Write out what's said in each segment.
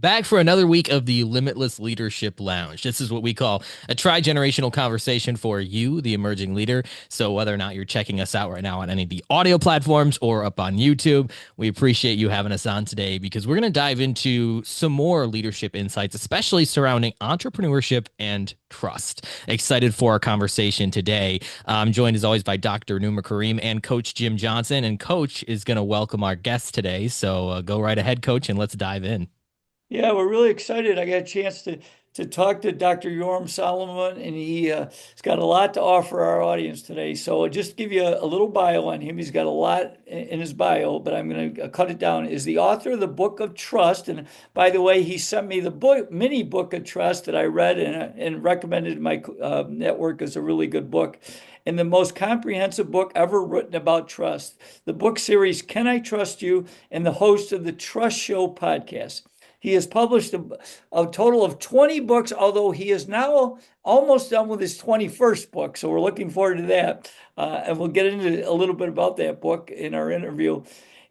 Back for another week of the Limitless Leadership Lounge. This is what we call a tri-generational conversation for you, the emerging leader. So whether or not you're checking us out right now on any of the audio platforms or up on YouTube, we appreciate you having us on today because we're going to dive into some more leadership insights, especially surrounding entrepreneurship and trust. Excited for our conversation today. I'm joined as always by Dr. Rehnuma Karim and Coach Jim Johnson. And Coach is going to welcome our guests today. So go right ahead, Coach, and let's dive in. Yeah, we're really excited. I got a chance to talk to Dr. Yoram Solomon, and he's got a lot to offer our audience today. So just to give you a little bio on him, he's got a lot in his bio, but I'm going to cut it down. Is the author of the Book of Trust, and by the way, he sent me the mini book of Trust that I read and recommended my network as a really good book. And the most comprehensive book ever written about trust. The book series, Can I Trust You? And the host of the Trust Show podcast. He has published a total of 20 books, although he is now almost done with his 21st book. So we're looking forward to that. And we'll get into a little bit about that book in our interview.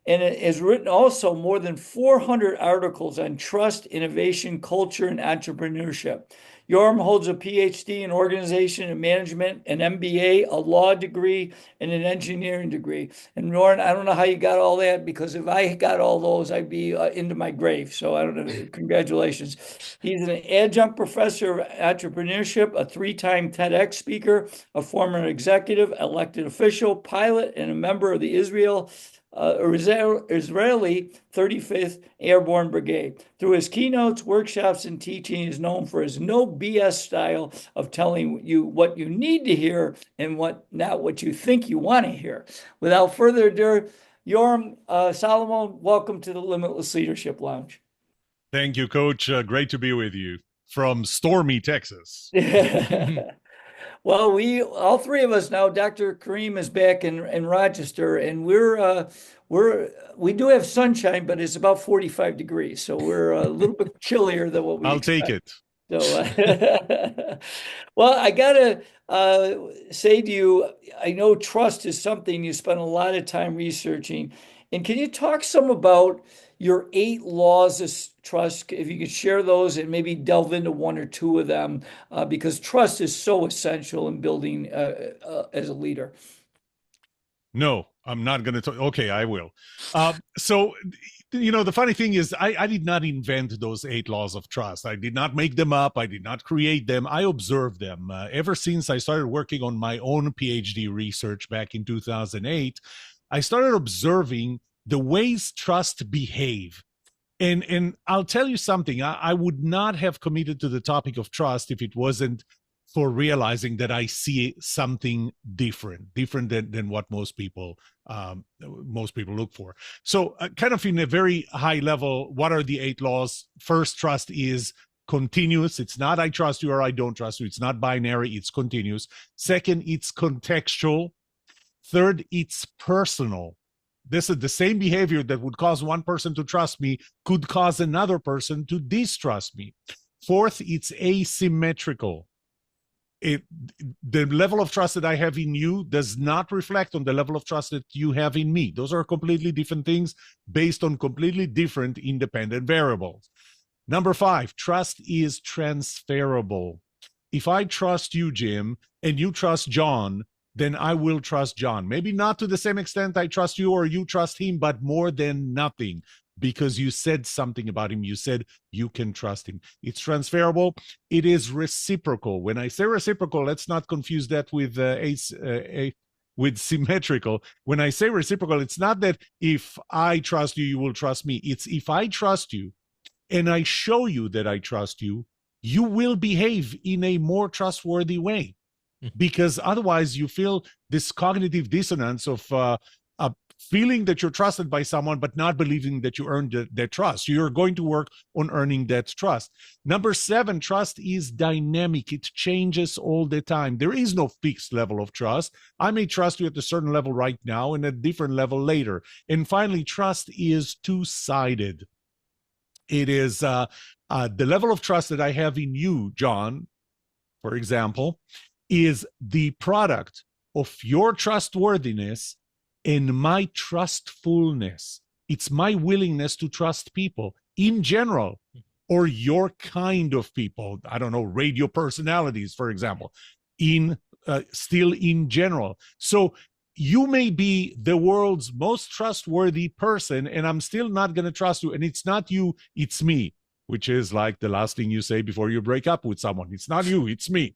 And it has written also more than 400 articles on trust, innovation, culture, and entrepreneurship. Yoram holds a PhD in organization and management, an MBA, a law degree, and an engineering degree. And Yoram, I don't know how you got all that, because if I got all those, I'd be into my grave. So I don't know. Congratulations. He's an adjunct professor of entrepreneurship, a three-time TEDx speaker, a former executive, elected official, pilot, and a member of the Israeli 35th Airborne Brigade. Through his keynotes, workshops, and teaching, he is known for his no BS style of telling you what you need to hear and not what you think you want to hear. Without further ado, Yoram Solomon, welcome to the Limitless Leadership Lounge. Thank you, Coach. Great to be with you from stormy Texas. Well, we all three of us now. Dr. Karim is back in Rochester, and we do have sunshine, but it's about 45 degrees, so we're a little bit chillier than what we I'll expect. take it. So, well, I gotta say to you, I know trust is something you spend a lot of time researching, and can you talk some about your 8 laws of trust, if you could share those and maybe delve into one or two of them, because trust is so essential in building as a leader. No, I'm not going to talk. Okay, I will. So, the funny thing is, I did not invent those 8 laws of trust. I did not make them up. I did not create them. I observed them. Ever since I started working on my own PhD research back in 2008, I started observing the ways trust behave. And I'll tell you something, I would not have committed to the topic of trust if it wasn't for realizing that I see something different than what most people look for. So kind of in a very high level, what are the 8 laws? First, trust is continuous. It's not I trust you or I don't trust you. It's not binary, it's continuous. Second, it's contextual. Third, it's personal. This is the same behavior that would cause one person to trust me could cause another person to distrust me. Fourth, it's asymmetrical. The level of trust that I have in you does not reflect on the level of trust that you have in me. Those are completely different things based on completely different independent variables. Number 5, trust is transferable. If I trust you, Jim, and you trust John, then I will trust John. Maybe not to the same extent I trust you or you trust him, but more than nothing, because you said something about him. You said you can trust him. It's transferable. It is reciprocal. When I say reciprocal, let's not confuse that with symmetrical. When I say reciprocal, it's not that if I trust you, you will trust me. It's if I trust you and I show you that I trust you, you will behave in a more trustworthy way. Because otherwise you feel this cognitive dissonance of feeling that you're trusted by someone, but not believing that you earned that trust. You're going to work on earning that trust. Number 7, trust is dynamic. It changes all the time. There is no fixed level of trust. I may trust you at a certain level right now and a different level later. And finally, trust is two-sided. It is the level of trust that I have in you, John, for example, is the product of your trustworthiness and my trustfulness. It's my willingness to trust people in general, or your kind of people, I don't know, radio personalities, for example, in still in general. So you may be the world's most trustworthy person, and I'm still not going to trust you. And it's not you, it's me, which is like the last thing you say before you break up with someone. It's not you, it's me.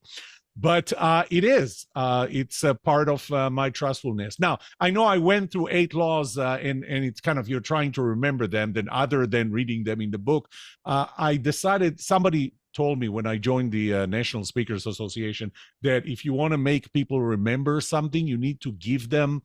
But it is. It's a part of my trustfulness. Now, I know I went through 8 laws, and it's kind of, you're trying to remember them, then other than reading them in the book. I decided, somebody told me when I joined the National Speakers Association, that if you want to make people remember something, you need to give them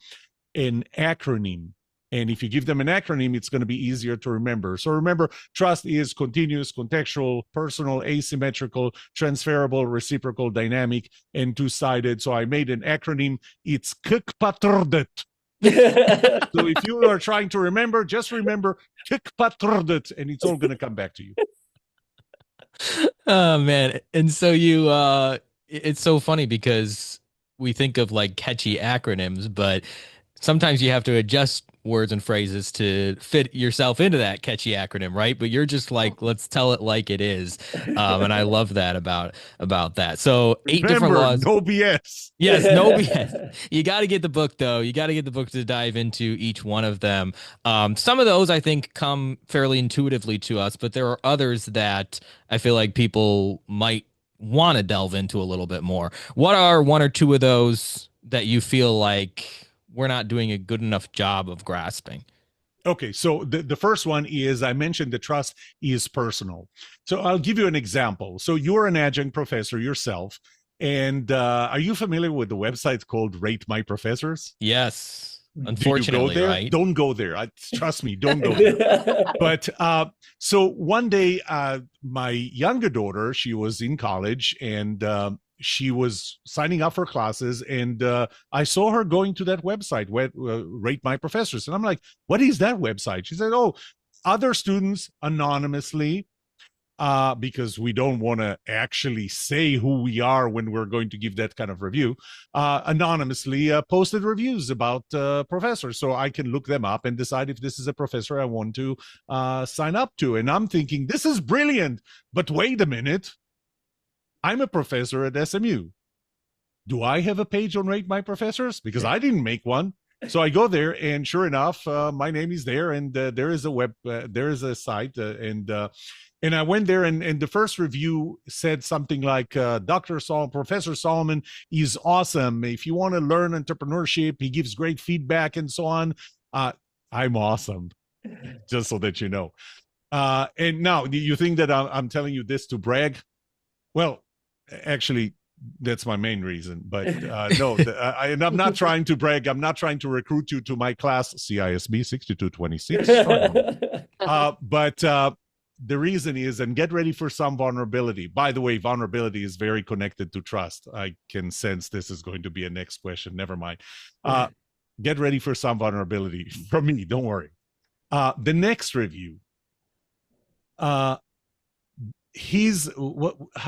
an acronym. And if you give them an acronym, it's going to be easier to remember. So remember, trust is continuous, contextual, personal, asymmetrical, transferable, reciprocal, dynamic, and two-sided. So I made an acronym. It's KKPATRDET. So if you are trying to remember, just remember KKPATRDET, and it's all going to come back to you. Oh man. And so you it's so funny because we think of like catchy acronyms, but sometimes you have to adjust words and phrases to fit yourself into that catchy acronym, right? But you're just like, let's tell it like it is. And I love that about that. So 8 different Remember, laws. no BS. Yes, no BS. You got to get the book, though. You got to get the book to dive into each one of them. Some of those I think come fairly intuitively to us, but there are others that I feel like people might want to delve into a little bit more. What are 1 or 2 of those that you feel like we're not doing a good enough job of grasping? Okay, so the first one is, I mentioned the trust is personal. So I'll give you an example. So you're an adjunct professor yourself, and are you familiar with the website called Rate My Professors? Yes. Do you Unfortunately, go there? right? Don't go there. Trust me, don't go there. But so one day, my younger daughter, she was in college, and she was signing up for classes, and I saw her going to that website, Rate My Professors. And I'm like, what is that website? She said, oh, other students anonymously, because we don't want to actually say who we are when we're going to give that kind of review, anonymously posted reviews about professors. So I can look them up and decide if this is a professor I want to sign up to. And I'm thinking, this is brilliant. But wait a minute. I'm a professor at SMU. Do I have a page on Rate My Professors? Because I didn't make one. So I go there, and sure enough, my name is there, and there is a site, and I went there, and the first review said something like, Professor Solomon is awesome. If you want to learn entrepreneurship, he gives great feedback and so on. I'm awesome, just so that you know. And now, do you think that I'm telling you this to brag? Well, actually, that's my main reason. But no, and I'm not trying to brag. I'm not trying to recruit you to my class, CISB 6226. But the reason is, and get ready for some vulnerability. By the way, vulnerability is very connected to trust. I can sense this is going to be a next question. Never mind. Get ready for some vulnerability from me. Don't worry. The next review. How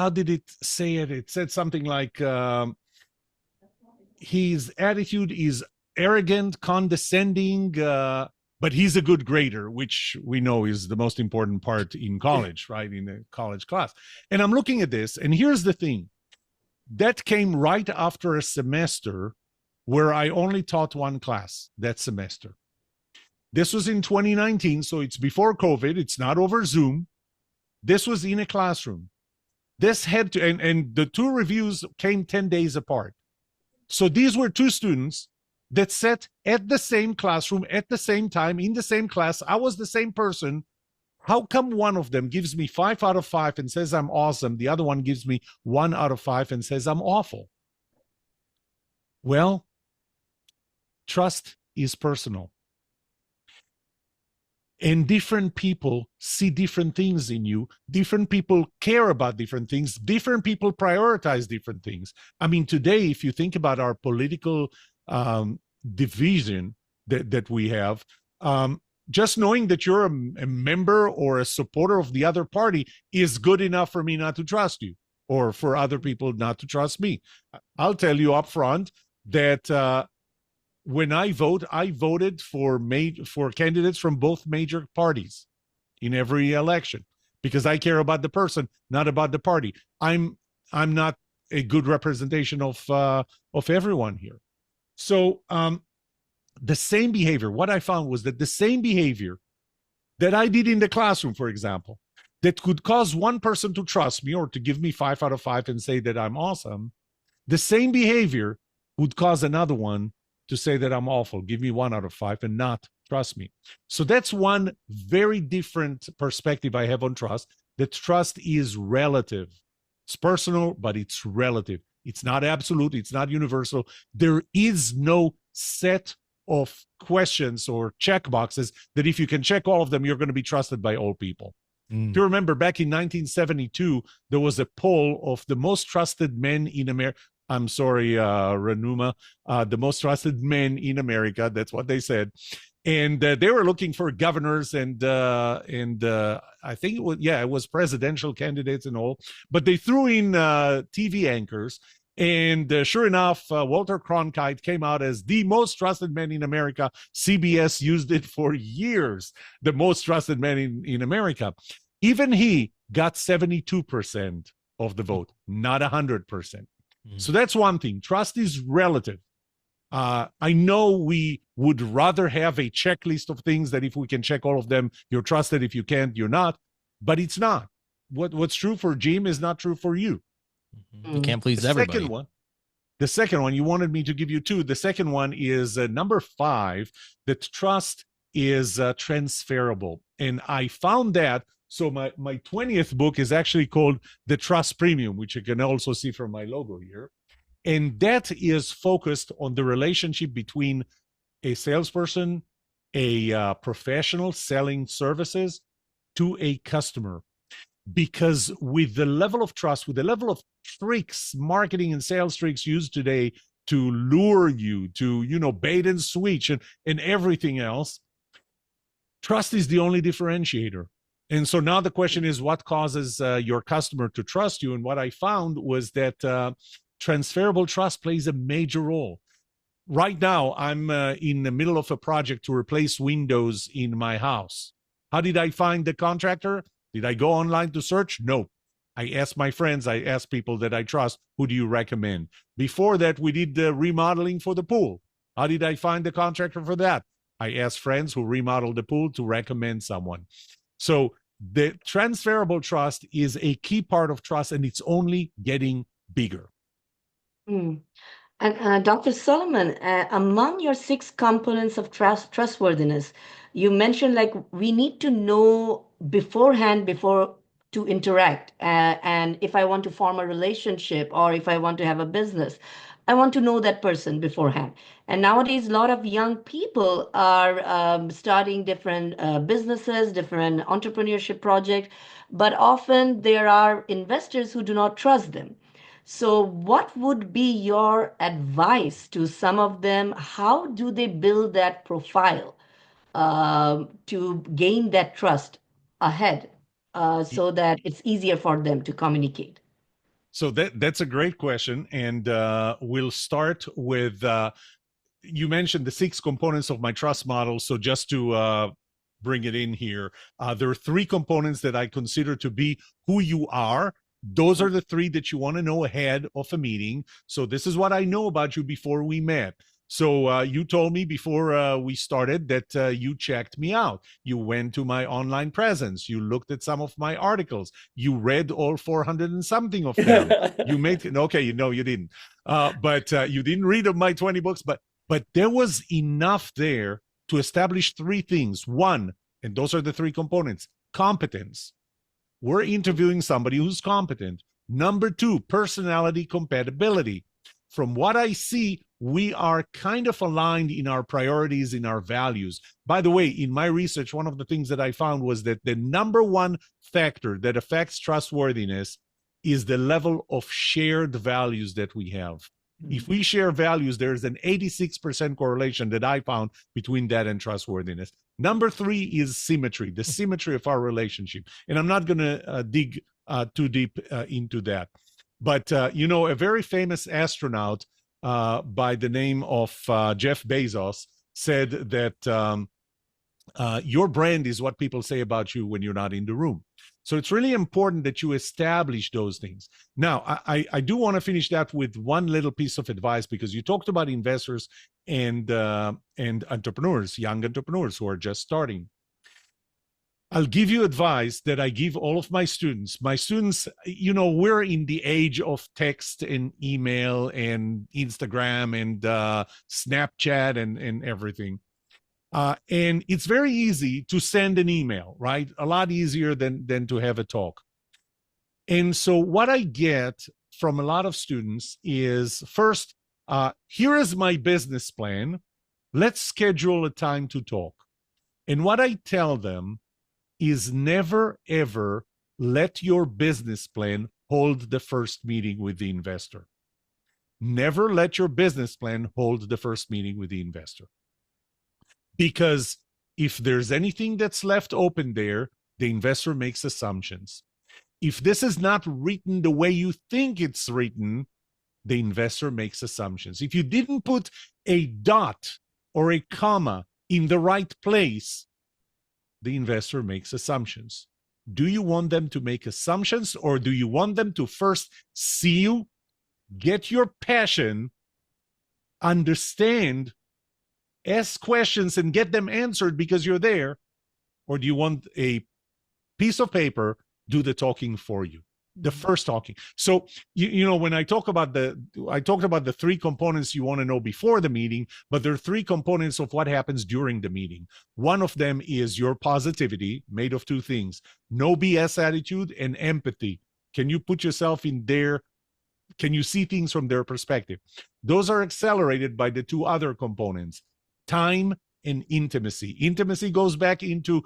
did it say it? It said something like, his attitude is arrogant, condescending, but he's a good grader, which we know is the most important part in college, right? In a college class. And I'm looking at this, and here's the thing. That came right after a semester where I only taught one class that semester. This was in 2019, so it's before COVID. It's not over Zoom. This was in a classroom. This had to, and the 2 reviews came 10 days apart. So these were 2 students that sat at the same classroom at the same time in the same class. I was the same person. How come one of them gives me 5 out of 5 and says I'm awesome? The other one gives me 1 out of 5 and says I'm awful. Well, trust is personal. And different people see different things in you. Different people care about different things. Different people prioritize different things. I mean, today, if you think about our political division that we have, just knowing that you're a member or a supporter of the other party is good enough for me not to trust you, or for other people not to trust me. I'll tell you up front that when I voted for candidates from both major parties in every election. because I care about the person, not about the party. I'm not a good representation of everyone here. So the same behavior, what I found was that the same behavior that I did in the classroom, for example, that could cause one person to trust me or to give me 5 out of 5 and say that I'm awesome, the same behavior would cause another one to say that I'm awful, give me 1 out of 5 and not trust me. So that's one very different perspective I have on trust, that trust is relative. It's personal, but it's relative. It's not absolute. It's not universal. There is no set of questions or check boxes that if you can check all of them, you're going to be trusted by all people. If you remember, back in 1972, there was a poll of the most trusted men in America. I'm sorry, Rehnuma, the most trusted men in America. That's what they said. And they were looking for governors and I think it was presidential candidates and all. But they threw in TV anchors. And sure enough, Walter Cronkite came out as the most trusted man in America. CBS used it for years, the most trusted man in America. Even he got 72% of the vote, not 100%. So that's one thing. Trust is relative. I know we would rather have a checklist of things that if we can check all of them, you're trusted. If you can't, you're not. But it's not. What's true for Jim is not true for you. You can't please everybody. The second one, you wanted me to give you two. The second one is number 5, that trust is transferable. And I found that. So my 20th book is actually called The Trust Premium, which you can also see from my logo here. And that is focused on the relationship between a salesperson, a professional selling services, to a customer. Because with the level of trust, with the level of tricks, marketing and sales tricks used today to lure you, to, bait and switch and everything else, trust is the only differentiator. And so now the question is, what causes your customer to trust you? And what I found was that transferable trust plays a major role. Right now, I'm in the middle of a project to replace windows in my house. How did I find the contractor? Did I go online to search? No. I asked my friends, I asked people that I trust, who do you recommend? Before that, we did the remodeling for the pool. How did I find the contractor for that? I asked friends who remodeled the pool to recommend someone. So the transferable trust is a key part of trust, and it's only getting bigger. And Dr. Solomon, among your 6 components of trustworthiness, you mentioned like we need to know beforehand before to interact. And if I want to form a relationship or if I want to have a business, I want to know that person beforehand. And nowadays, a lot of young people are starting different businesses, different entrepreneurship projects, but often there are investors who do not trust them. So what would be your advice to some of them? How do they build that profile to gain that trust ahead so that it's easier for them to communicate? So that's a great question. And we'll start with, you mentioned the 6 components of my trust model. So just to bring it in here, there are 3 components that I consider to be who you are. Those are the 3 that you want to know ahead of a meeting. So this is what I know about you before we met. So you told me before we started that you checked me out. You went to my online presence. You looked at some of my articles. You read all 400 and something of them. You made, okay, you didn't. But you didn't read my 20 books. But there was enough there to establish 3 things. 1, and those are the 3 components: competence. We're interviewing somebody who's competent. Number 2, personality compatibility. From what I see, we are kind of aligned in our priorities, in our values. By the way, in my research, one of the things that I found was that the number 1 factor that affects trustworthiness is the level of shared values that we have. If we share values, there's an 86% correlation that I found between that and trustworthiness. Number 3 is symmetry, the symmetry of our relationship. And I'm not going to dig too deep into that. But, a very famous astronaut by the name of Jeff Bezos said that Your brand is what people say about you when you're not in the room. So it's really important that you establish those things. Now, I do want to finish that with one little piece of advice, because you talked about investors and entrepreneurs, young entrepreneurs who are just starting. I'll give you advice that I give all of my students. My students, you know, we're in the age of text and email and Instagram and Snapchat and everything. And it's very easy to send an email, right? A lot easier than to have a talk. And so what I get from a lot of students is, first, here is my business plan. Let's schedule a time to talk. And what I tell them is, never, ever let your business plan hold the first meeting with the investor. Never let your business plan hold the first meeting with the investor. Because if there's anything that's left open there, the investor makes assumptions. If this is not written the way you think it's written, the investor makes assumptions. If you didn't put a dot or a comma in the right place, the investor makes assumptions. Do you want them to make assumptions, or do you want them to first see you, get your passion, understand, ask questions, and get them answered because you're there? Or do you want a piece of paper do the talking for you, the first talking? So you know, when I talked about the three components you want to know before the meeting, but there are three components of what happens during the meeting. One of them is your positivity, made of two things: no BS attitude and empathy. Can you put yourself in there? Can you see things from their perspective? Those are accelerated by the two other components: time and intimacy. Intimacy goes back into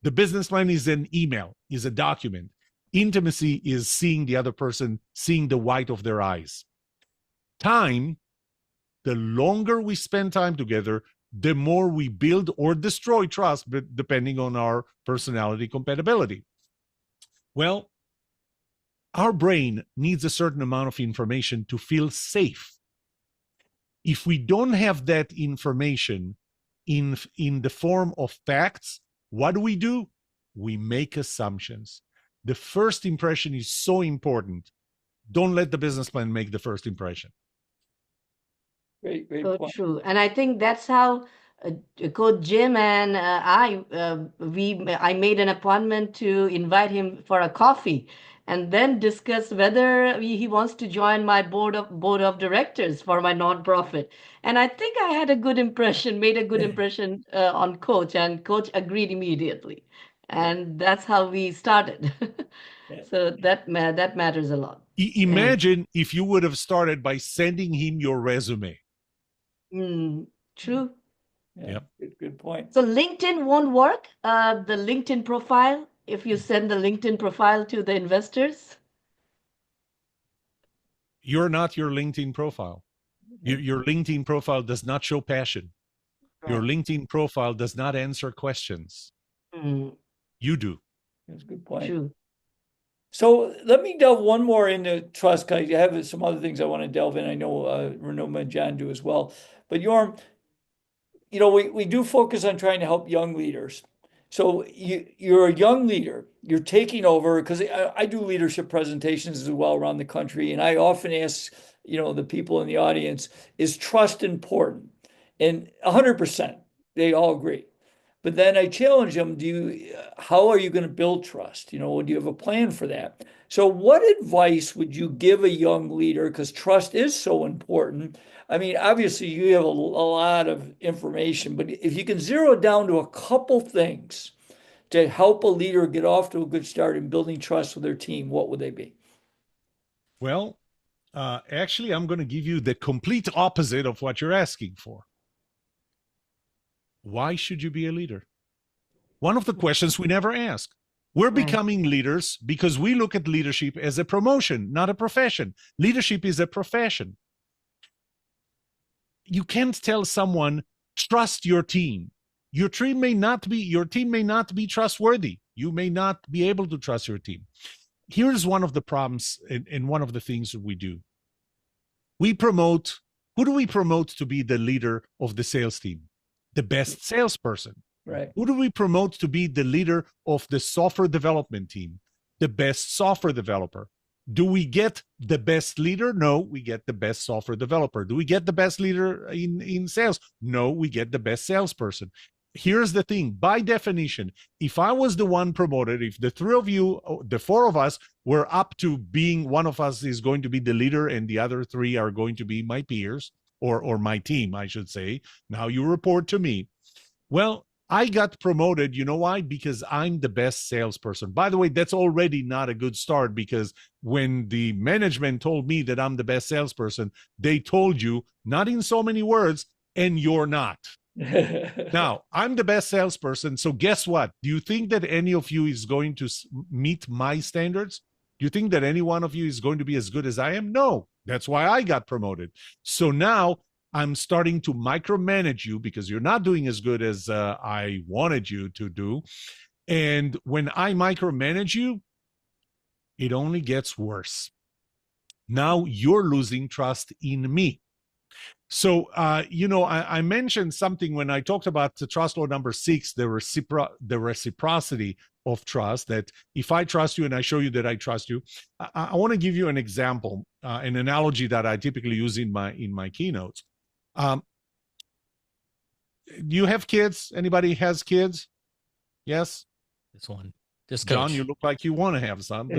the business plan is an email, is a document. Intimacy is seeing the other person, seeing the white of their eyes. Time, the longer we spend time together, the more we build or destroy trust, but depending on our personality compatibility. Well, our brain needs a certain amount of information to feel safe. If we don't have that information in the form of facts, what do? We make assumptions. The first impression is so important. Don't let the business plan make the first impression. Great So point. true. And I think that's how Coach Jim and I made an appointment to invite him for a coffee and then discuss whether he wants to join my board of directors for my nonprofit. And I think I had a good impression, made a good impression on Coach, and Coach agreed immediately. And that's how we started. So that matters a lot. Imagine if you would have started by sending him your resume. True. Yeah, good point. So LinkedIn won't work, the LinkedIn profile, if you send the LinkedIn profile to the investors? You're not your LinkedIn profile. Your LinkedIn profile does not show passion. Your LinkedIn profile does not answer questions. You do. That's a good point. True. So let me delve one more into trust, because I have some other things I want to delve in. I know Rehnuma and Jon do as well. But Yoram, you know, we do focus on trying to help young leaders. So you're a young leader, you're taking over, because I do leadership presentations as well around the country. And I often ask, you know, the people in the audience, is trust important? And 100%, they all agree. But then I challenge them, how are you going to build trust? You know, do you have a plan for that? So what advice would you give a young leader? Because trust is so important. I mean, obviously you have a lot of information, but if you can zero it down to a couple things to help a leader get off to a good start in building trust with their team, what would they be? Well, actually, I'm going to give you the complete opposite of what you're asking for. Why should you be a leader? One of the questions we never ask. We're becoming leaders because we look at leadership as a promotion, not a profession. Leadership is a profession. You can't tell someone, trust your team. Your team may not be trustworthy. You may not be able to trust your team. Here's one of the problems and one of the things that we do. Who do we promote to be the leader of the sales team? The best salesperson. Right. Who do we promote to be the leader of the software development team? The best software developer. Do we get the best leader? No, we get the best software developer. Do we get the best leader in sales? No, we get the best salesperson. Here's the thing. By definition, if I was the one promoted, if the three of you, the four of us, were up to being, one of us is going to be the leader and the other three are going to be my peers, or my team, I should say. Now you report to me. Well, I got promoted. You know why? Because I'm the best salesperson. By the way, that's already not a good start, because when the management told me that I'm the best salesperson, they told you, not in so many words, and you're not. Now, I'm the best salesperson. So guess what? Do you think that any of you is going to meet my standards? Do you think that any one of you is going to be as good as I am? No. That's why I got promoted. So now I'm starting to micromanage you because you're not doing as good as I wanted you to do. And when I micromanage you, it only gets worse. Now you're losing trust in me. So, I mentioned something when I talked about the trust law number 6, the reciprocity of trust, that if I trust you and I show you that I trust you. I want to give you an example, an analogy that I typically use in my keynotes. You have kids? Anybody has kids? Yes? This one. Just John, coach. you look like you want to have some.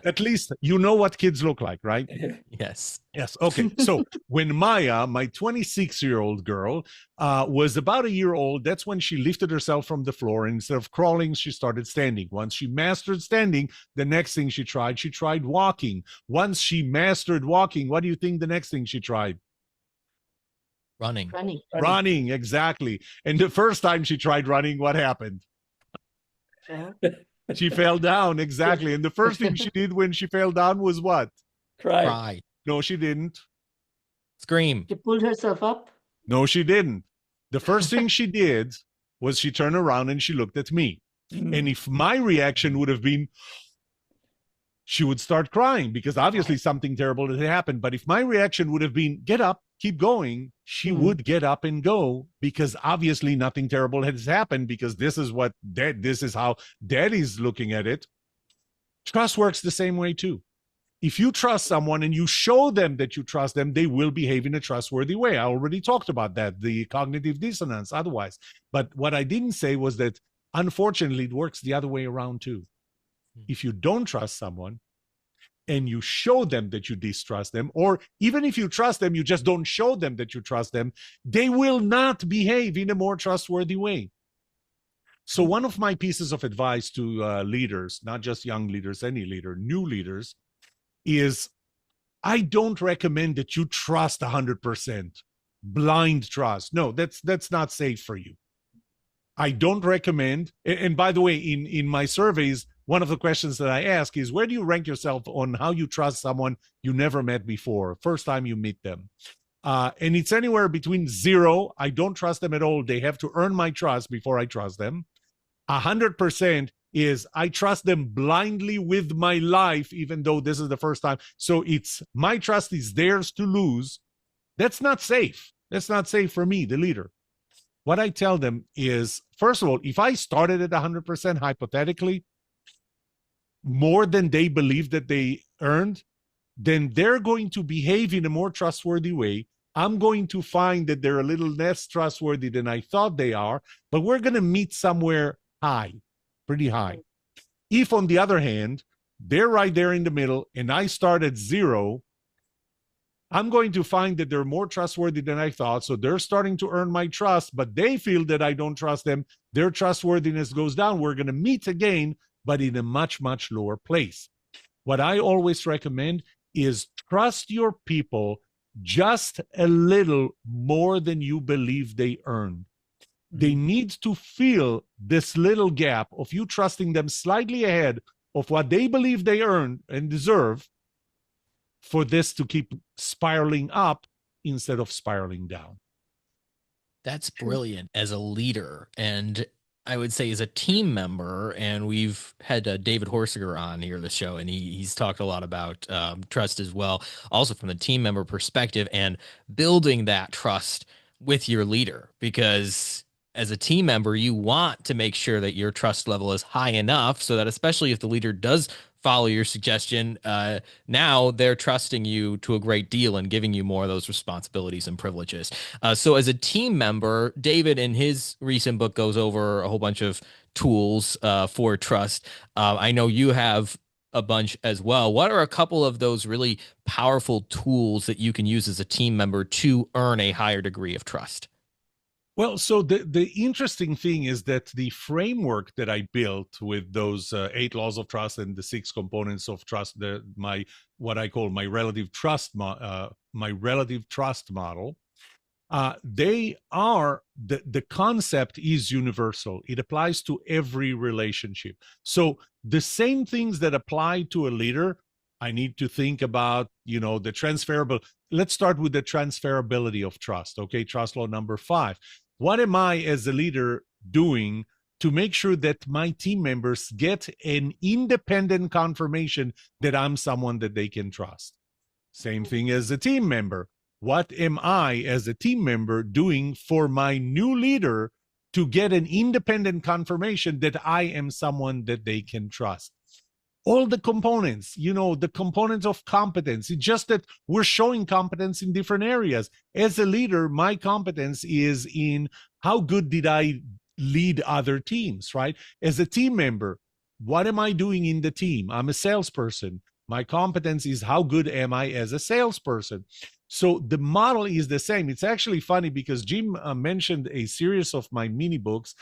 At least you know what kids look like, right? Yes. Yes. Okay. So when Maya, my 26-year-old girl, was about a year old, that's when she lifted herself from the floor. And instead of crawling, she started standing. Once she mastered standing, the next thing she tried walking. Once she mastered walking, what do you think the next thing she tried? Running. Running, exactly. And the first time she tried running, what happened? She fell down, exactly. And the first thing she did when she fell down was what? Cry. No, she didn't. Scream. She pulled herself up. No, she didn't. The first thing she did was she turned around and she looked at me. And if my reaction would have been, she would start crying because obviously something terrible had happened. But if my reaction would have been, get up, keep going, she would get up and go, because obviously nothing terrible has happened, because this is how daddy's looking at it. Trust works the same way too. If you trust someone and you show them that you trust them, they will behave in a trustworthy way. I already talked about that, the cognitive dissonance otherwise. But what I didn't say was that, unfortunately, it works the other way around too. If you don't trust someone and you show them that you distrust them, or even if you trust them, you just don't show them that you trust them, they will not behave in a more trustworthy way. So one of my pieces of advice to leaders, not just young leaders, any leader, new leaders, is I don't recommend that you trust 100%, blind trust. No, that's not safe for you. I don't recommend, and by the way, in my surveys, one of the questions that I ask is, where do you rank yourself on how you trust someone you never met before, first time you meet them? And it's anywhere between 0, I don't trust them at all, they have to earn my trust before I trust them. 100% is I trust them blindly with my life, even though this is the first time. So it's my trust is theirs to lose. That's not safe. That's not safe for me, the leader. What I tell them is, first of all, if I started at 100%, hypothetically, more than they believe that they earned, then they're going to behave in a more trustworthy way. I'm going to find that they're a little less trustworthy than I thought they are, but we're going to meet somewhere high, pretty high. If, on the other hand, they're right there in the middle and I start at 0, I'm going to find that they're more trustworthy than I thought. So they're starting to earn my trust, but they feel that I don't trust them. Their trustworthiness goes down. We're going to meet again, but in a much, much lower place. What I always recommend is trust your people just a little more than you believe they earn. They need to feel this little gap of you trusting them slightly ahead of what they believe they earn and deserve, for this to keep spiraling up instead of spiraling down. That's brilliant as a leader. And I would say as a team member, and we've had David Horsiger on here, the show, and he's talked a lot about trust as well, also from the team member perspective and building that trust with your leader. Because as a team member, you want to make sure that your trust level is high enough so that, especially if the leader does follow your suggestion, now they're trusting you to a great deal and giving you more of those responsibilities and privileges. So as a team member, David in his recent book goes over a whole bunch of tools for trust. I know you have a bunch as well. What are a couple of those really powerful tools that you can use as a team member to earn a higher degree of trust? Well, so the interesting thing is that the framework that I built with those 8 laws of trust and the 6 components of trust, what I call my relative trust model, they are the concept is universal. It applies to every relationship. So the same things that apply to a leader, I need to think about, the transferable. Let's start with the transferability of trust. Okay, trust law number 5. What am I as a leader doing to make sure that my team members get an independent confirmation that I'm someone that they can trust? Same thing as a team member. What am I as a team member doing for my new leader to get an independent confirmation that I am someone that they can trust? All the components, the components of competence. It's just that we're showing competence in different areas. As a leader, my competence is in how good did I lead other teams, right? As a team member, what am I doing in the team? I'm a salesperson. My competence is how good am I as a salesperson? So the model is the same. It's actually funny because Jim mentioned a series of my mini books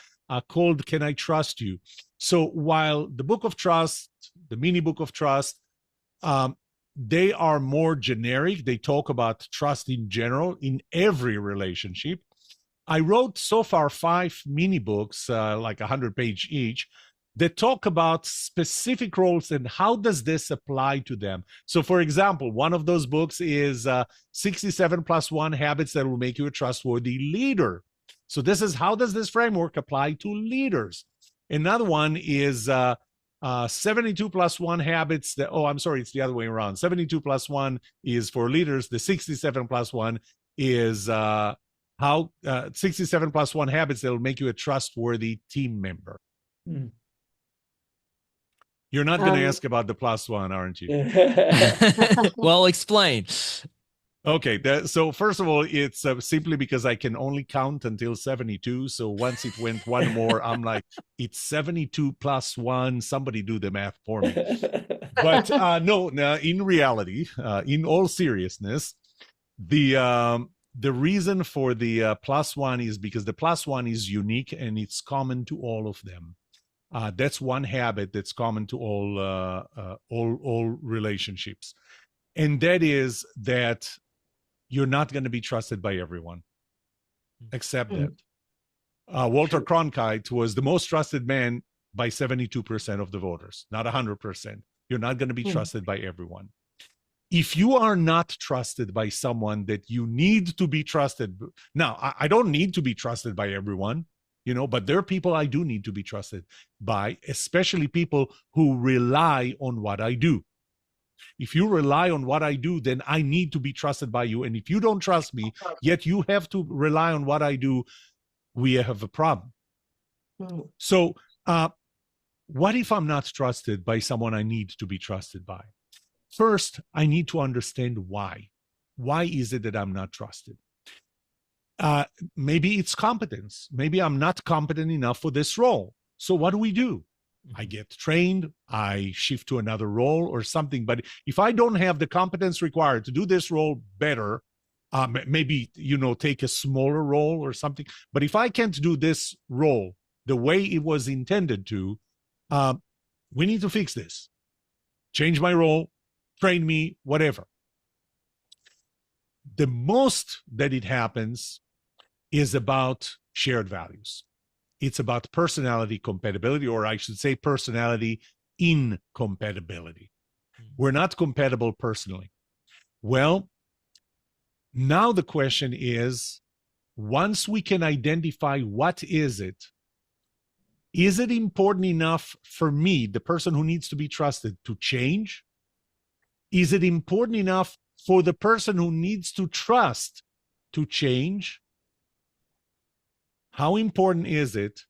called Can I Trust You? So while the book of trust, the mini book of trust, they are more generic. They talk about trust in general in every relationship. I wrote so far 5 mini books, like 100-page each, that talk about specific roles and how does this apply to them. So for example, one of those books is 67+1 habits that will make you a trustworthy leader. So this is how does this framework apply to leaders. Another one is 72+1 habits that, it's the other way around. 72+1 is for leaders. The 67+1 is 67+1 habits that will make you a trustworthy team member. Mm. You're not going to ask about the +1, aren't you? Well, explain. Okay, so first of all, it's simply because I can only count until 72. So once it went one more, I'm like, it's 72+1. Somebody do the math for me. But no, in reality, in all seriousness, the reason for the +1 is because the +1 is unique and it's common to all of them. That's one habit that's common to all relationships, and that is that you're not going to be trusted by everyone. Accept that. Walter Cronkite was the most trusted man by 72% of the voters, not 100%. You're not going to be trusted by everyone. If you are not trusted by someone that you need to be trusted, now I don't need to be trusted by everyone, but there are people I do need to be trusted by, especially people who rely on what I do. If you rely on what I do, then I need to be trusted by you. And if you don't trust me, yet you have to rely on what I do, we have a problem. So what if I'm not trusted by someone I need to be trusted by? First, I need to understand why. Why is it that I'm not trusted? Maybe it's competence. Maybe I'm not competent enough for this role. So what do? I get trained, I shift to another role or something. But if I don't have the competence required to do this role better, maybe, take a smaller role or something. But if I can't do this role the way it was intended to, we need to fix this. Change my role, train me, whatever. The most that it happens is about shared values. It's about personality compatibility, or I should say personality incompatibility. We're not compatible personally. Well, now the question is, once we can identify what is it important enough for me, the person who needs to be trusted, to change? Is it important enough for the person who needs to trust to change? How important is it?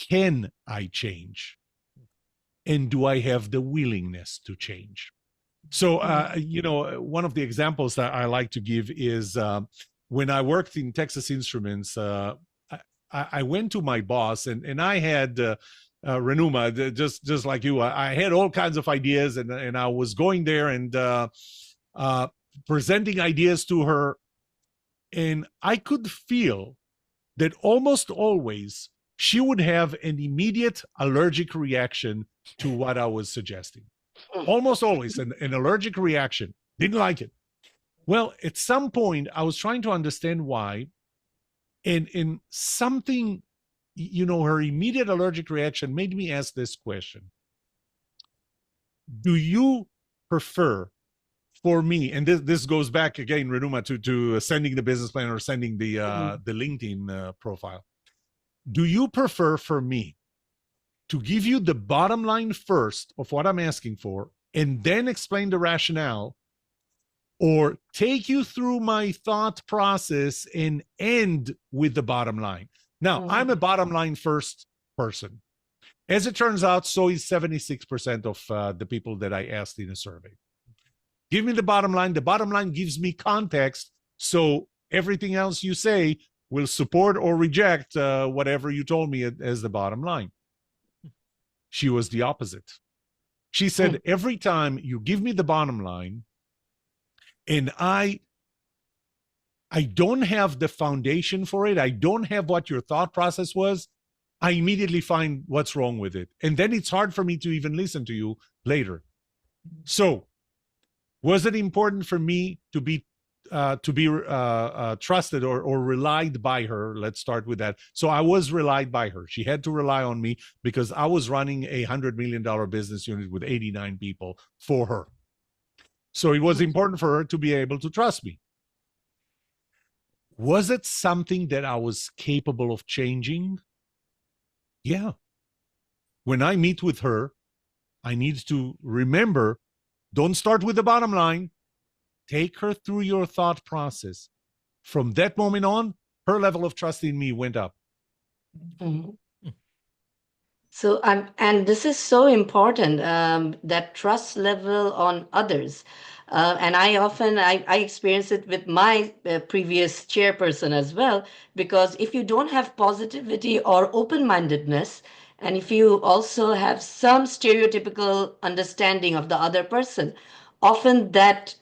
Can I change? And do I have the willingness to change? So, one of the examples that I like to give is when I worked in Texas Instruments, I went to my boss and I had Rehnuma, just like you. I had all kinds of ideas, and I was going there and presenting ideas to her, and I could feel that almost always she would have an immediate allergic reaction to what I was suggesting. Almost always an allergic reaction. Didn't like it. Well, at some point, I was trying to understand why. And in something, her immediate allergic reaction made me ask this question. Do you prefer for me, and this goes back again, Rehnuma, to sending the business plan or sending the LinkedIn profile. Do you prefer for me to give you the bottom line first of what I'm asking for and then explain the rationale, or take you through my thought process and end with the bottom line? Now, I'm a bottom line first person. As it turns out, so is 76% of the people that I asked in a survey. Give me the bottom line. The bottom line gives me context, so everything else you say will support or reject whatever you told me as the bottom line. She was the opposite. She said, every time you give me the bottom line and I don't have the foundation for it, I don't have what your thought process was, I immediately find what's wrong with it. And then it's hard for me to even listen to you later. So, was it important for me to be trusted or relied by her? Let's start with that. So I was relied by her. She had to rely on me because I was running a $100 million business unit with 89 people for her. So it was important for her to be able to trust me. Was it something that I was capable of changing? Yeah. When I meet with her, I need to remember, don't start with the bottom line. Take her through your thought process. From that moment on, her level of trust in me went up. So, and this is so important, that trust level on others. And I experience it with my previous chairperson as well, because if you don't have positivity or open-mindedness, and if you also have some stereotypical understanding of the other person, often that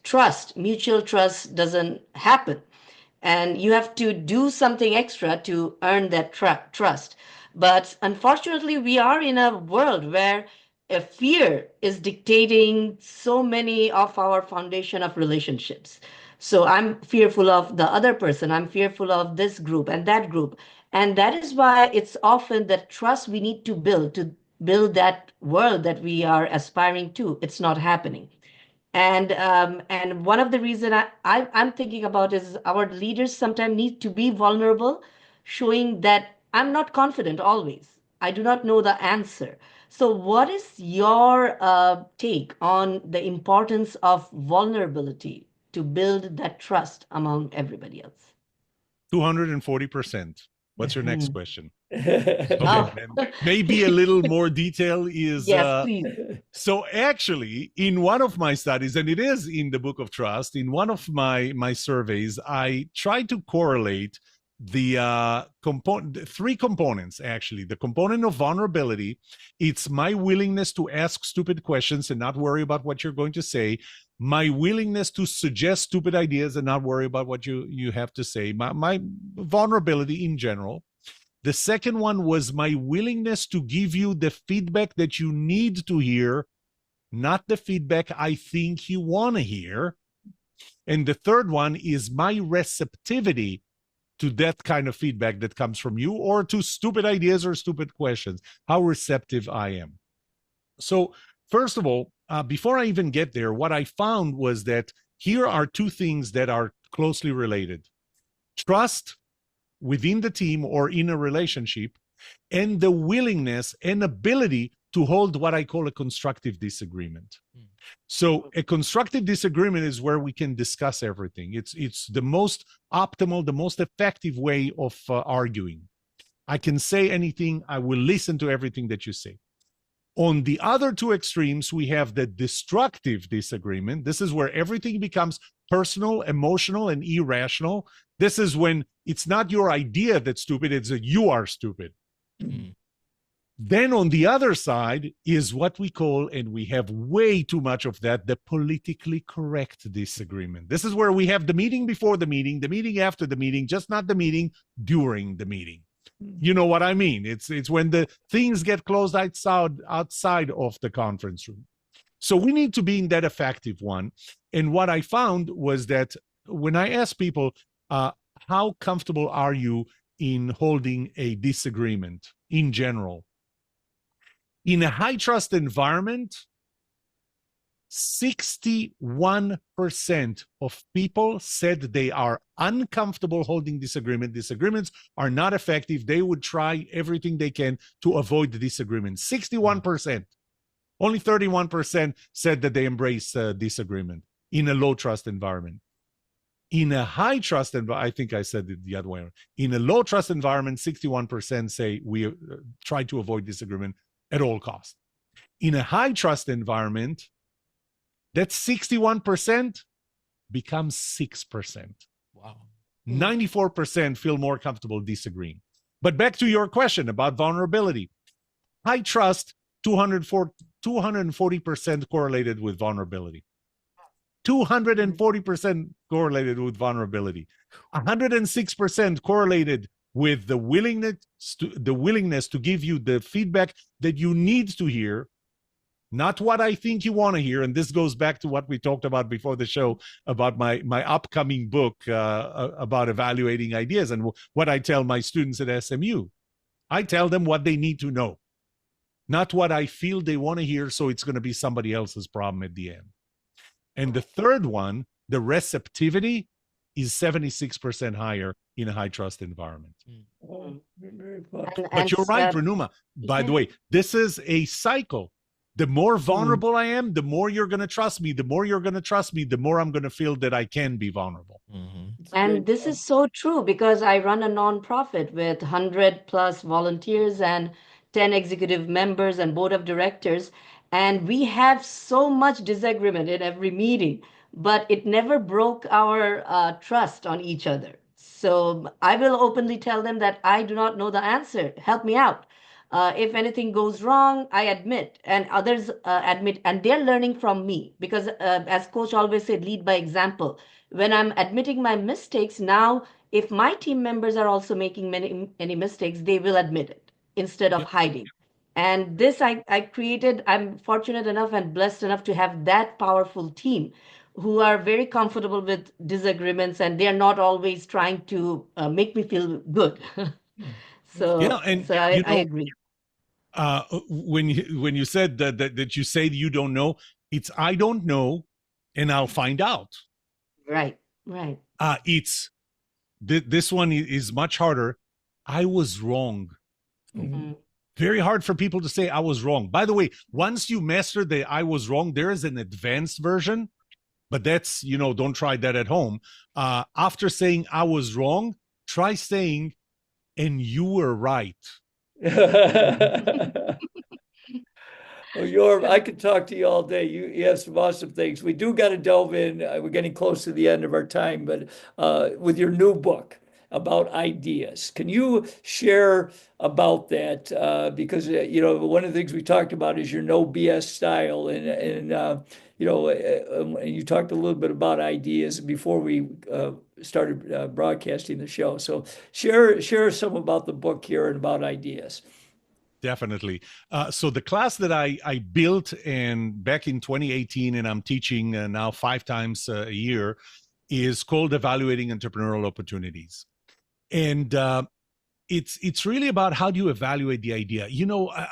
mutual trust doesn't happen. And you have to do something extra to earn that trust. But unfortunately, we are in a world where a fear is dictating so many of our foundation of relationships. So I'm fearful of the other person. I'm fearful of this group and that group. And that is why it's often that trust we need to build that world that we are aspiring to. It's not happening. And one of the reason I'm thinking about is our leaders sometimes need to be vulnerable, showing that I'm not confident always. I do not know the answer. So what is your take on the importance of vulnerability to build that trust among everybody else? 240%. What's your next question? Okay. Maybe a little more detail is Yes, please. So actually, in one of my studies, and it is in the Book of Trust, in one of my surveys, I tried to correlate the three components. Actually, the component of vulnerability, it's my willingness to ask stupid questions and not worry about what you're going to say, my willingness to suggest stupid ideas and not worry about what you have to say, my vulnerability in general. The second one was my willingness to give you the feedback that you need to hear, not the feedback I think you want to hear. And the third one is my receptivity to that kind of feedback that comes from you, or to stupid ideas or stupid questions, how receptive I am. So first of all, before I even get there, what I found was that here are two things that are closely related: trust within the team or in a relationship, and the willingness and ability to hold what I call a constructive disagreement. So a constructive disagreement is where we can discuss everything. It's the most optimal, the most effective way of arguing. I can say anything. I will listen to everything that you say. On the other two extremes, we have the destructive disagreement. This is where everything becomes personal, emotional, and irrational. This is when it's not your idea that's stupid, it's that you are stupid. Mm-hmm. Then on the other side is what we call, and we have way too much of that, the politically correct disagreement. This is where we have the meeting before the meeting after the meeting, just not the meeting during the meeting. You know what I mean? It's when the things get closed outside of the conference room. So we need to be in that effective one. And what I found was that when I asked people, how comfortable are you in holding a disagreement in general? In a high trust environment, 61% of people said they are uncomfortable holding disagreement. Disagreements are not effective. They would try everything they can to avoid the disagreement. 61%. Only 31% said that they embrace disagreement in a low trust environment. In a high trust environment, I think I said it the other way around. In a low trust environment, 61% say we try to avoid disagreement at all costs. In a high trust environment, that 61% becomes 6%. Wow. 94% feel more comfortable disagreeing. But back to your question about vulnerability. High trust, 240% correlated with vulnerability. 240% correlated with vulnerability. 106% correlated with the willingness to give you the feedback that you need to hear, not what I think you want to hear. And this goes back to what we talked about before the show about my upcoming book about evaluating ideas and what I tell my students at SMU. I tell them what they need to know, not what I feel they want to hear, so it's going to be somebody else's problem at the end. And the third one, the receptivity, is 76% higher in a high trust environment. Oh, but you're right, Rehnuma. By the way, this is a cycle. The more vulnerable I am, the more you're going to trust me. The more you're going to trust me, the more I'm going to feel that I can be vulnerable. And this is so true because I run a nonprofit with 100 plus volunteers and 10 executive members and board of directors. And we have so much disagreement in every meeting, but it never broke our trust on each other. So I will openly tell them that I do not know the answer. Help me out. If anything goes wrong, I admit, and others admit, and they're learning from me because, as Coach always said, lead by example. When I'm admitting my mistakes, now if my team members are also making any mistakes, they will admit it instead of hiding. And this I created. I'm fortunate enough and blessed enough to have that powerful team who are very comfortable with disagreements, and they're not always trying to make me feel good. So I agree. When you said that you say you don't know, it's I don't know, and I'll find out. Right. It's this one is much harder. I was wrong. Mm-hmm. Very hard for people to say I was wrong. By the way, once you master the I was wrong, there is an advanced version, but that's, don't try that at home. After saying I was wrong, try saying, and you were right. Well, Yoram, I could talk to you all day. You have some awesome things. We do got to delve in. We're getting close to the end of our time, but with your new book about ideas, can you share about that? Because one of the things we talked about is your no BS style, and you talked a little bit about ideas before we started broadcasting the show. So share some about the book here and about ideas. Definitely. So the class that I built back in 2018, and I'm teaching now 5 times a year, is called Evaluating Entrepreneurial Opportunities. And it's really about how do you evaluate the idea.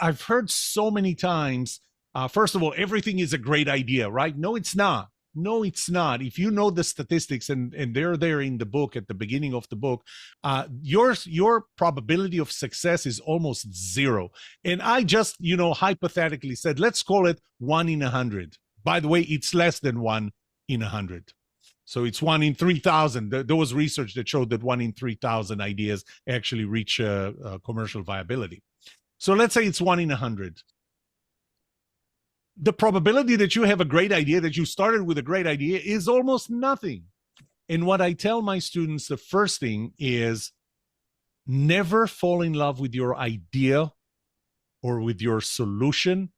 I've heard so many times, first of all, everything is a great idea, right? No, it's not. No, it's not. If you know the statistics, and they're there in the book at the beginning of the book, your probability of success is almost zero. And I just, hypothetically said, let's call it 1 in 100. By the way, it's less than 1 in 100. So it's 1 in 3,000. There was research that showed that 1 in 3,000 ideas actually reach commercial viability. So let's say it's 1 in 100. The probability that you have a great idea, that you started with a great idea, is almost nothing. And what I tell my students, the first thing is never fall in love with your idea or with your solution.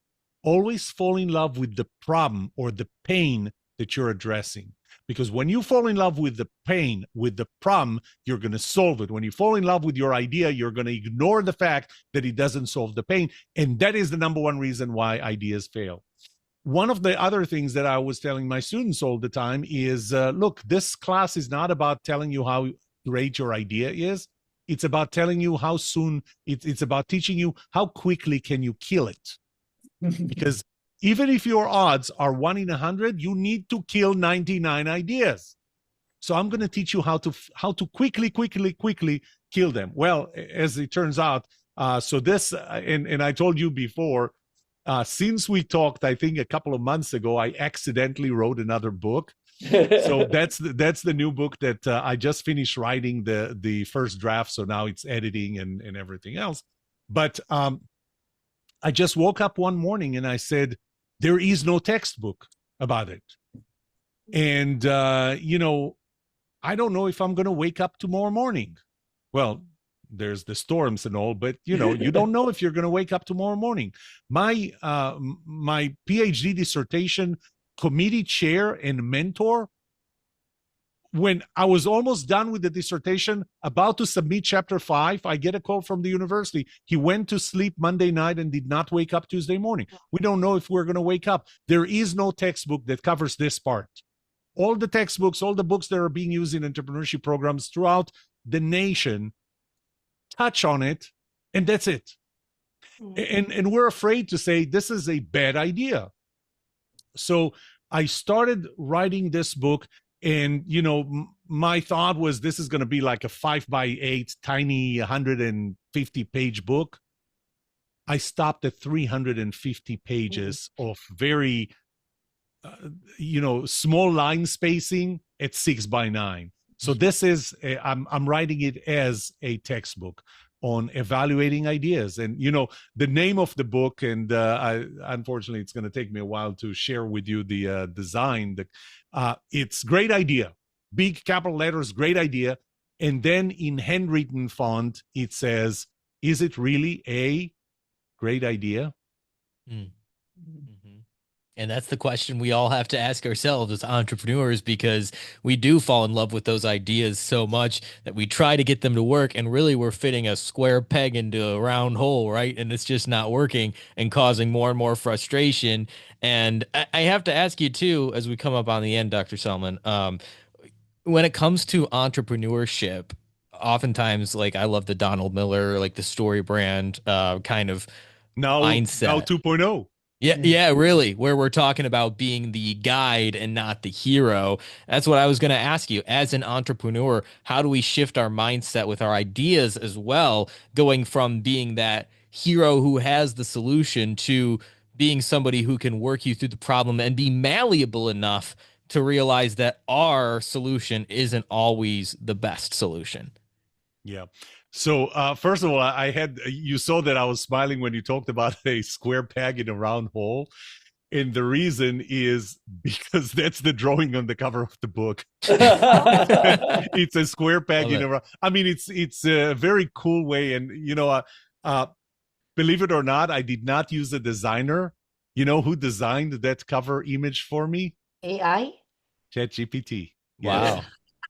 Always fall in love with the problem or the pain that you're addressing. Because when you fall in love with the pain, with the problem, you're going to solve it. When you fall in love with your idea, you're going to ignore the fact that it doesn't solve the pain. And that is the number one reason why ideas fail. One of the other things that I was telling my students all the time is, look, this class is not about telling you how great your idea is. It's about telling you how soon, it's about teaching you how quickly can you kill it. Because even if your odds are 1 in 100, you need to kill 99 ideas. So I'm going to teach you how to quickly kill them. Well, as it turns out, so this, and I told you before, since we talked, I think a couple of months ago, I accidentally wrote another book. So that's the new book that I just finished writing the first draft. So now it's editing and everything else. But I just woke up one morning and I said, there is no textbook about it. And, I don't know if I'm going to wake up tomorrow morning. Well, there's the storms and all, but, you don't know if you're going to wake up tomorrow morning. My PhD dissertation committee chair and mentor, when I was almost done with the dissertation, about to submit chapter 5, I get a call from the university. He went to sleep Monday night and did not wake up Tuesday morning. We don't know if we're going to wake up. There is no textbook that covers this part. All the textbooks, all the books that are being used in entrepreneurship programs throughout the nation touch on it, and that's it. And we're afraid to say this is a bad idea. So I started writing this book. And, my thought was this is going to be like a 5x8 tiny 150-page book. I stopped at 350 pages of very, small line spacing at 6x9. So this is, I'm writing it as a textbook on evaluating ideas. And, the name of the book, and unfortunately, it's going to take me a while to share with you the design. It's great idea, big capital letters, great idea. And then in handwritten font, it says, is it really a great idea? Mm. Mm-hmm. And that's the question we all have to ask ourselves as entrepreneurs, because we do fall in love with those ideas so much that we try to get them to work, and really we're fitting a square peg into a round hole, right? And it's just not working and causing more and more frustration. And I have to ask you too, as we come up on the end, Dr. Solomon, when it comes to entrepreneurship, oftentimes, like, I love the Donald Miller, like the story brand kind of mindset. Now 2.0. Yeah, really, where we're talking about being the guide and not the hero. That's what I was going to ask you. As an entrepreneur, how do we shift our mindset with our ideas as well, going from being that hero who has the solution to being somebody who can work you through the problem and be malleable enough to realize that our solution isn't always the best solution? Yeah. So first of all, you saw that I was smiling when you talked about a square peg in a round hole. And the reason is because that's the drawing on the cover of the book. It's a square peg in a round. I mean, it's a very cool way. And, believe it or not, I did not use a designer. You know who designed that cover image for me? AI? ChatGPT. Wow. Yes.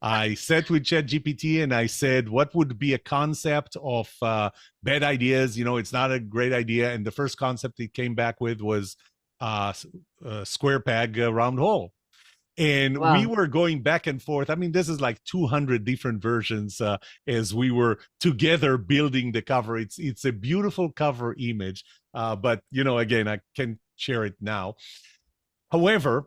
I sat with ChatGPT and I said, what would be a concept of bad ideas? It's not a great idea. And the first concept it came back with was square peg, round hole. And we were going back and forth. I mean, this is like 200 different versions as we were together building the cover. It's a beautiful cover image. But, again, I can share it now. However,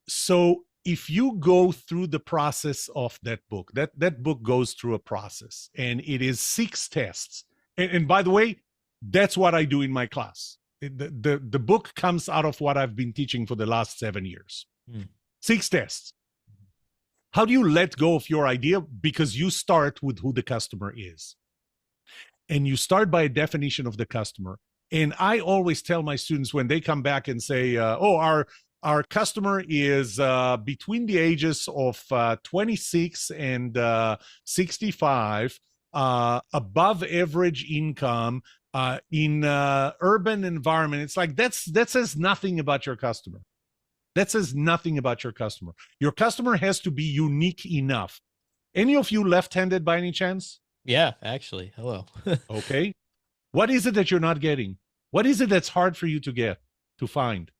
So if you go through the process of that book, that book goes through a process, and it is 6 tests. And by the way, that's what I do in my class. The book comes out of what I've been teaching for the last 7 years. 6 tests. How do you let go of your idea? Because you start with who the customer is. And you start by a definition of the customer. And I always tell my students when they come back and say, our customer is between the ages of 26 and 65, above average income, in urban environment. It's like that says nothing about your customer. That says nothing about your customer. Your customer has to be unique enough. Any of you left-handed by any chance? Yeah, actually. Hello. Okay. What is it that you're not getting? What is it that's hard for you to find?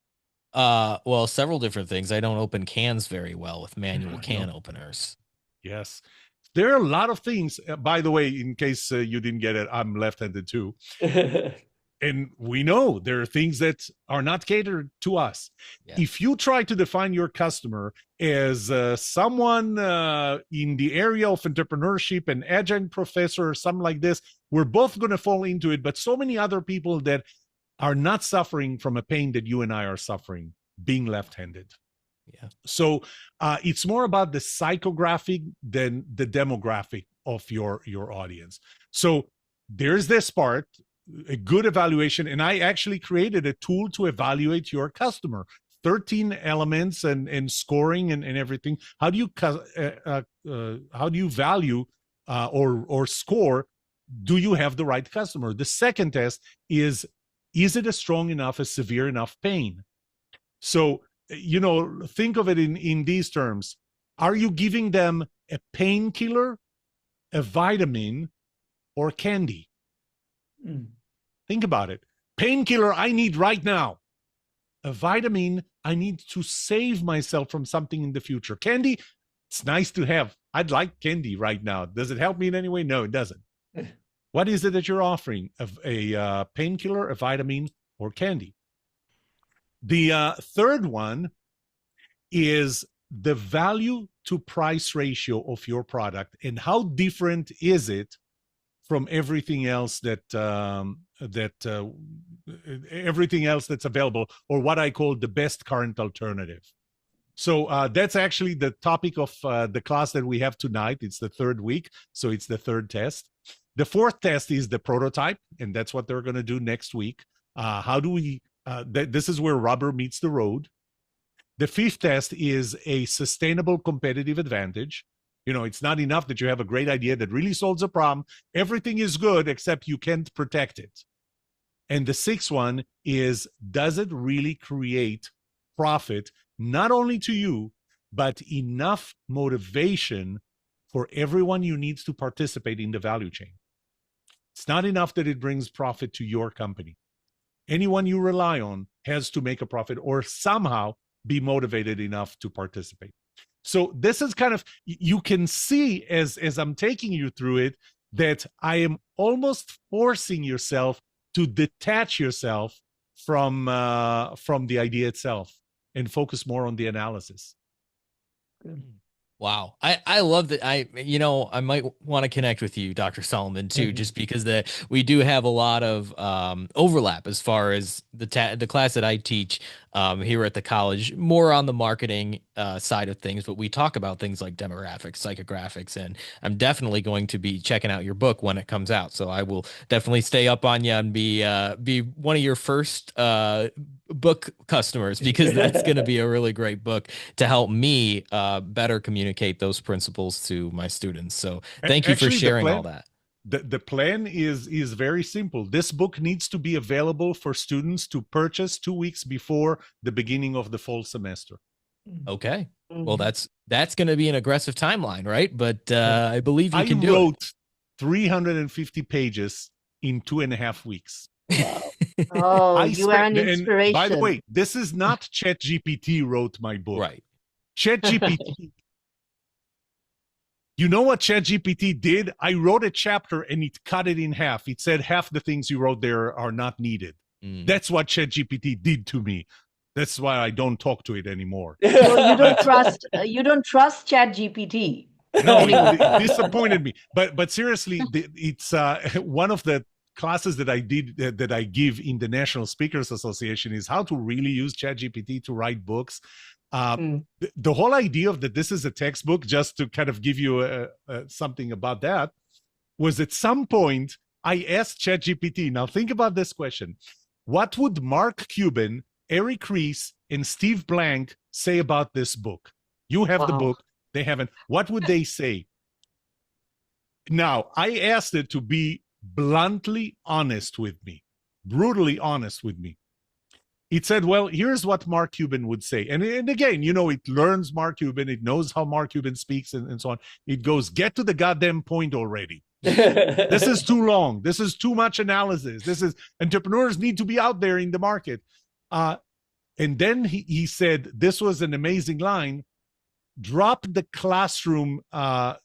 Well, several different things. I don't open cans very well with manual can openers. Yes. There are a lot of things. By the way, in case you didn't get it, I'm left-handed too. And we know there are things that are not catered to us. Yeah. If you try to define your customer as someone in the area of entrepreneurship, an adjunct professor or something like this, we're both going to fall into it. But so many other people that are not suffering from a pain that you and I are suffering, being left-handed. Yeah. So it's more about the psychographic than the demographic of your audience. So there's this part, a good evaluation, and I actually created a tool to evaluate your customer. 13 elements and scoring and everything. How do you value or score? Do you have the right customer? The second test is it a strong enough, a severe enough pain? So, think of it in these terms. Are you giving them a painkiller, a vitamin, or candy? Think about it. Painkiller, I need right now. A vitamin, I need to save myself from something in the future. Candy, it's nice to have. I'd like candy right now. Does it help me in any way? No, it doesn't. What is it that you're offering? A painkiller, a vitamin, or candy? The third one is the value to price ratio of your product, and how different is it from everything else everything else that's available, or what I call the best current alternative. So that's actually the topic of the class that we have tonight. It's the 3rd week, so it's the 3rd test. The 4th test is the prototype, and that's what they're going to do next week. How do we? This is where rubber meets the road. The 5th test is a sustainable competitive advantage. It's not enough that you have a great idea that really solves a problem. Everything is good except you can't protect it. And the 6th one is, does it really create profit, not only to you, but enough motivation for everyone you need to participate in the value chain? It's not enough that it brings profit to your company. Anyone you rely on has to make a profit or somehow be motivated enough to participate. So this is kind of, you can see as I'm taking you through it, that I am almost forcing yourself to detach yourself from the idea itself and focus more on the analysis. Good. Wow. I love that. I might want to connect with you, Dr. Solomon, too, just because we do have a lot of overlap as far as the class that I teach here at the college, more on the marketing side of things, but we talk about things like demographics, psychographics, and I'm definitely going to be checking out your book when it comes out. So I will definitely stay up on you and be one of your first book customers, because that's going to be a really great book to help me better communicate those principles to my students. So thank you for sharing all that. The plan is very simple. This book needs to be available for students to purchase 2 weeks before the beginning of the fall semester. Okay. Well, that's going to be an aggressive timeline, right? But I believe you can do it. I wrote 350 pages in 2.5 weeks. Wow. Oh, you are an inspiration. And by the way, this is not ChatGPT wrote my book. Right. ChatGPT. You know what ChatGPT did? I wrote a chapter and it cut it in half. It said half the things you wrote there are not needed. That's what ChatGPT did to me. That's why I don't talk to it anymore. So you don't trust ChatGPT. No, anymore. it disappointed me. But seriously, it's one of the classes that I did that I give in the National Speakers Association is how to really use ChatGPT to write books. The whole idea of that this is a textbook, just to kind of give you something about that, was at some point I asked ChatGPT. Now think about this question: what would Mark Cuban, Eric Ries, and Steve Blank say about this book? You have the book. They haven't. What would they say? Now, I asked it to be bluntly honest with me, brutally honest with me. It said, well, here's what Mark Cuban would say. And again, you know, it learns Mark Cuban. It knows how Mark Cuban speaks and so on. It goes, get to the goddamn point already. This is too long. This is too much analysis. Entrepreneurs need to be out there in the market. And then he said, this was an amazing line: drop the classroom, drop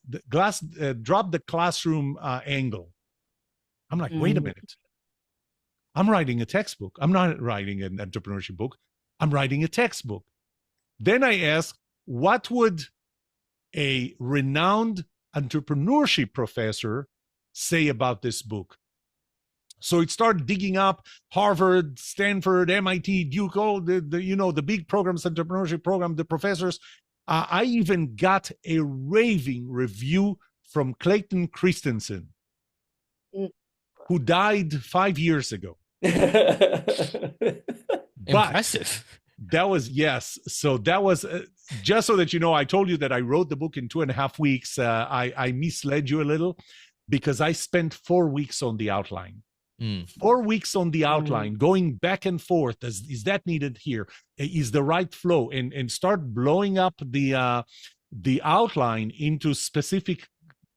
the classroom angle. I'm like, wait a minute. I'm writing a textbook. I'm not writing an entrepreneurship book. I'm writing a textbook. Then I asked, what would a renowned entrepreneurship professor say about this book? So it started digging up Harvard, Stanford, MIT, Duke, all the big programs, entrepreneurship program, the professors. I even got a raving review from Clayton Christensen, who died 5 years ago. Impressive. That was, yes. So that was, just so that you know, I told you that I wrote the book in 2.5 weeks. I misled you a little because I spent 4 weeks on the outline. 4 weeks on the outline, going back and forth. Is that needed here? Is the right flow? And start blowing up the outline into specific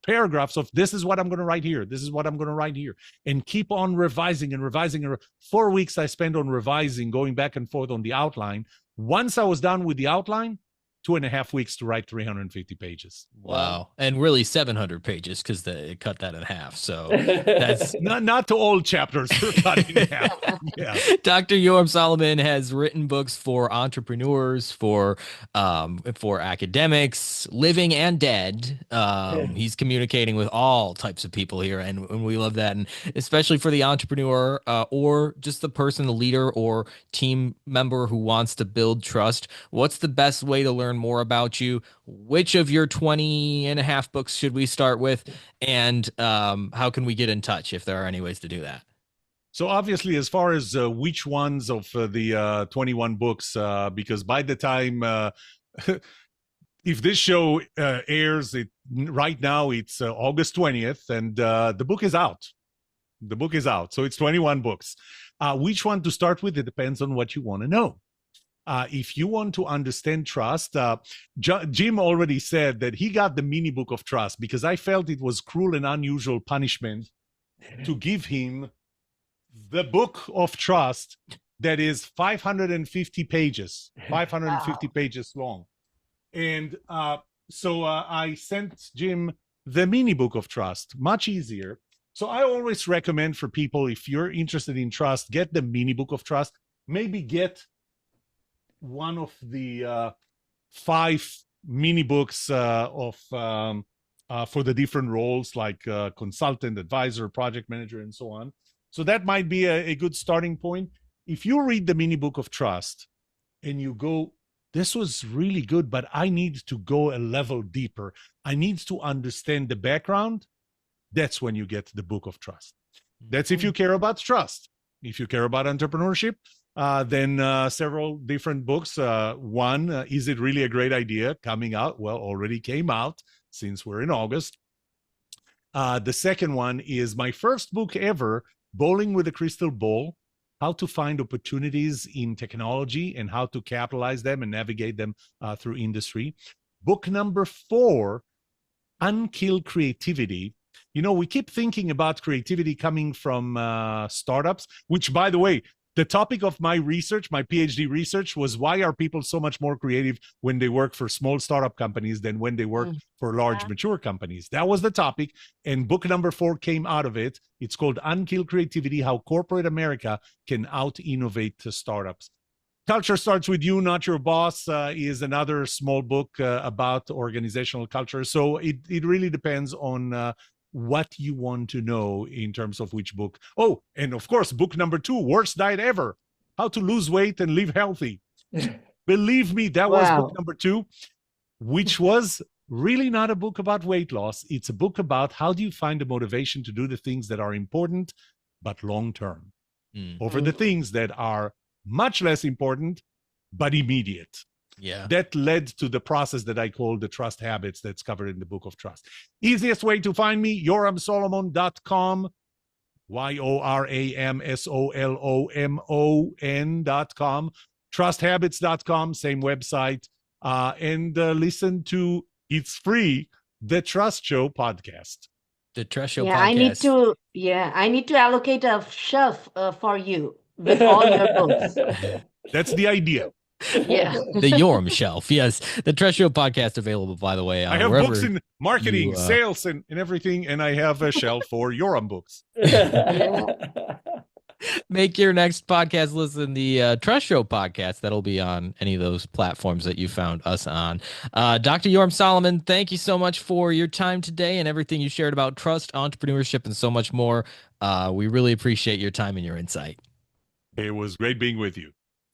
paragraphs of this is what I'm going to write here. This is what I'm going to write here. And keep on revising and revising. 4 weeks I spent on revising, going back and forth on the outline. Once I was done with the outline, 2.5 weeks to write 350 pages. Wow. And really 700 pages because they cut that in half. So that's not to all chapters are cut in half. Yeah. Dr. Yoram Solomon has written books for entrepreneurs, for academics, living and dead. He's communicating with all types of people here, and we love that. And especially for the entrepreneur or just the person, the leader or team member who wants to build trust. What's the best way to learn more about you? Which of your 20.5 books should we start with? And how can we get in touch if there are any ways to do that? So obviously, as far as which ones of the 21 books, because by the time, if this show airs, right now it's August 20th, and the book is out. The book is out. So it's 21 books. Which one to start with? It depends on what you want to know. If you want to understand trust, Jim already said that he got the mini book of trust because I felt it was cruel and unusual punishment to give him the book of trust that is 550 pages, 550 pages long. And so I sent Jim the mini book of trust, much easier. So I always recommend for people, if you're interested in trust, get the mini book of trust, maybe get one of the 5 mini books for the different roles like consultant, advisor, project manager, and so on. So that might be a good starting point. If you read the mini book of trust and you go, this was really good, but I need to go a level deeper. I need to understand the background. That's when you get the book of trust. That's if you care about trust. If you care about entrepreneurship, then several different books. One, Is It Really a Great Idea? Coming out. Well, already came out since we're in August. The second one is my first book ever, Bowling with a Crystal Ball, How to Find Opportunities in Technology and How to Capitalize them and Navigate them through industry. Book number 4, Unkill Creativity. You know, we keep thinking about creativity coming from startups, which, by the way, the topic of my research, my PhD research, was why are people so much more creative when they work for small startup companies than when they work for large mature companies? That was the topic. And book number 4 came out of it. It's called Unkill Creativity, How Corporate America Can Out-Innovate Startups. Culture Starts With You, Not Your Boss is another small book about organizational culture. So it really depends on what you want to know in terms of which book. Oh, and of course, book number 2, Worst Diet Ever, How to Lose Weight and Live Healthy. Believe me, that was book number 2, which was really not a book about weight loss. It's a book about how do you find the motivation to do the things that are important, but long-term, over the things that are much less important, but immediate. Yeah. That led to the process that I call the trust habits that's covered in the Book of Trust. Easiest way to find me, yoramsolomon.com, YORAMSOLOMON.com, trusthabits.com, same website, and listen to, it's free, the Trust Show podcast. The Trust Show Yeah, podcast. I need to allocate a shelf for you with all your books. That's the idea. Yeah. The Yoram shelf. Yes. The Trust Show podcast available, by the way. I have books in marketing, sales, and everything, and I have a shelf for Yoram books. Make your next podcast listen the Trust Show podcast. That'll be on any of those platforms that you found us on. Dr. Yoram Solomon, thank you so much for your time today and everything you shared about trust, entrepreneurship, and so much more. We really appreciate your time and your insight. It was great being with you.